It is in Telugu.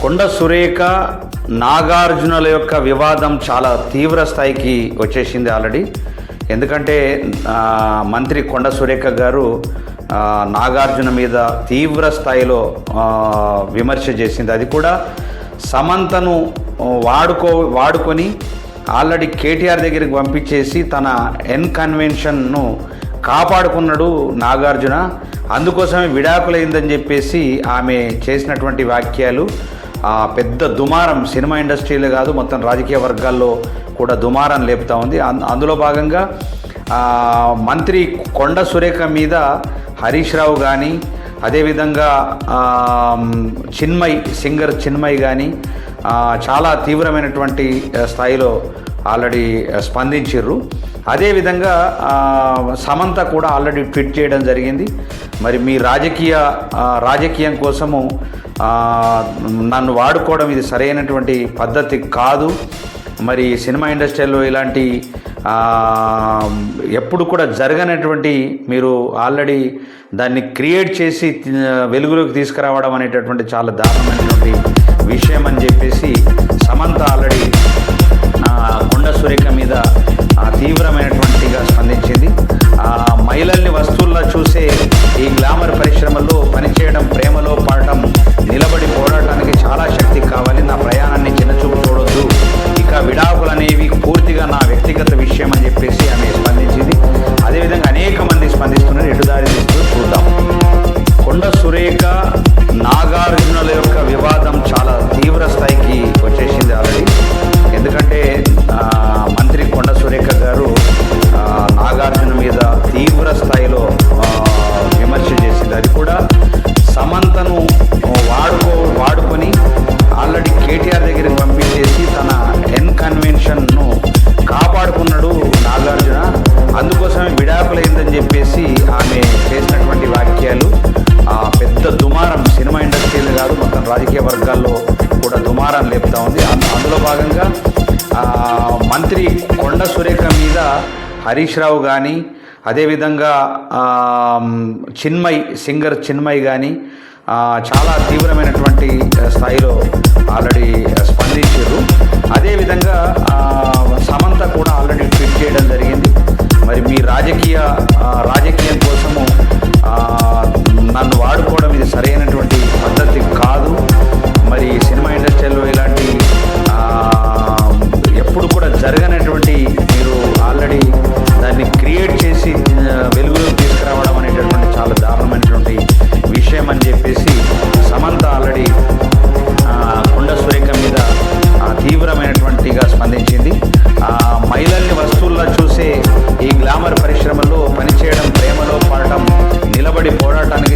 కొండ సురేఖ నాగార్జునుల యొక్క వివాదం చాలా తీవ్ర స్థాయికి వచ్చేసింది ఆల్రెడీ. ఎందుకంటే మంత్రి కొండ సురేఖ గారు నాగార్జున మీద తీవ్ర స్థాయిలో విమర్శ చేసింది. అది కూడా సమంతను వాడుకొని ఆల్రెడీ కేటీఆర్ దగ్గరికి పంపించేసి తన కన్వెన్షన్ను కాపాడుకున్నాడు నాగార్జున. అందుకోసమే విడాకులైందని చెప్పేసి ఆమె చేసినటువంటి వాక్యాలు పెద్ద దుమారం సినిమా ఇండస్ట్రీలో కాదు మొత్తం రాజకీయ వర్గాల్లో కూడా దుమారం లేపుతా ఉంది. అందులో భాగంగా మంత్రి కొండ సురేఖ మీద హరీష్ రావు కానీ అదేవిధంగా సింగర్ చిన్మయ్ కానీ చాలా తీవ్రమైనటువంటి స్థాయిలో ఆల్రెడీ స్పందించిర్రు. అదేవిధంగా సమంత కూడా ఆల్రెడీ ట్వీట్ చేయడం జరిగింది. మరి మీ రాజకీయం కోసము నన్ను వాడుకోవడం ఇది సరైనటువంటి పద్ధతి కాదు. మరి సినిమా ఇండస్ట్రీలో ఇలాంటి ఎప్పుడు కూడా జరగనటువంటి మీరు ఆల్రెడీ దాన్ని క్రియేట్ చేసి వెలుగులోకి తీసుకురావడం అనేటటువంటి చాలా దారుణమైనటువంటి విషయం అని చెప్పేసి సమంత ఆల్రెడీ కొండ సురేఖ మీద తీవ్రమైనటువంటిగా స్పందించింది. మహిళల్ని వస్తువుల్లో చూసే ఈ గ్లామర్ పరిశ్రమలో పనిచేయడం, ప్రేమలో పడటం, నిలబడి పోరాటానికి చాలా శక్తి కావాలి. నా ప్రయాణాన్ని చిన్నచూపు చూడొద్దు. ఇక విడాకులు అనేవి పూర్తిగా నా వ్యక్తిగత విషయం అని చెప్పేసి ఆమె స్పందించింది. అదేవిధంగా అనేక మంది స్పందిస్తున్నారు. ఎటుదారి తీస్తూ చూద్దాం. కొండ సురేఖ నాగార్జునుల యొక్క వివాదం చాలా తీవ్ర స్థాయికి వచ్చేసింది ఆల్రెడీ. ఎందుకంటే మంత్రి కొండ సురేఖ గారు నాగార్జున మీద తీవ్ర స్థాయిలో విమర్శ చేసింది. అది కూడా సమంతను వాడుకొని ఆల్రెడీ కేటీఆర్ దగ్గరికి పంపించేసి తన కన్వెన్షన్ను కాపాడుకున్నాడు నాగార్జున. అందుకోసమే విడాకులైందని చెప్పేసి ఆమె చేసినటువంటి వాక్యాలు పెద్ద దుమారం సినిమా ఇండస్ట్రీలో కాదు మొత్తం రాజకీయ వర్గాల్లో కూడా దుమారం లేపుతా ఉంది. అందులో భాగంగా మంత్రి కొండ సురేఖ మీద హరీష్ రావు కానీ అదేవిధంగా సింగర్ చిన్మయ్ కానీ చాలా తీవ్రమైనటువంటి స్థాయిలో ఆల్రెడీ స్పందించారు. అదేవిధంగా సమంత కూడా ఆల్రెడీ ట్వీట్ చేయడం జరిగింది. మరి మీ రాజకీయం కోసము నన్ను వాడుకోవడం ఇది సరైనటువంటి పద్ధతి కాదు. మరి సినిమా ఇండస్ట్రీలో ఇలాంటి ఎప్పుడు కూడా జరగనటువంటి మీరు ఆల్రెడీ దాన్ని క్రియేట్ చేసి వెలుగులోకి తీసుకురావడం అనేటటువంటి చాలా దారుణమైనటువంటి విషయం అని చెప్పేసి సమంత ఆల్రెడీ కొండ సురేఖ మీద తీవ్రమైనటువంటిగా స్పందించింది. మహిళల్ని వస్తువుల్లో చూసే ఈ గ్లామర్ పరిశ్రమలో పనిచేయడం, ప్రేమలో పడటం, నిలబడి పోరాటానికి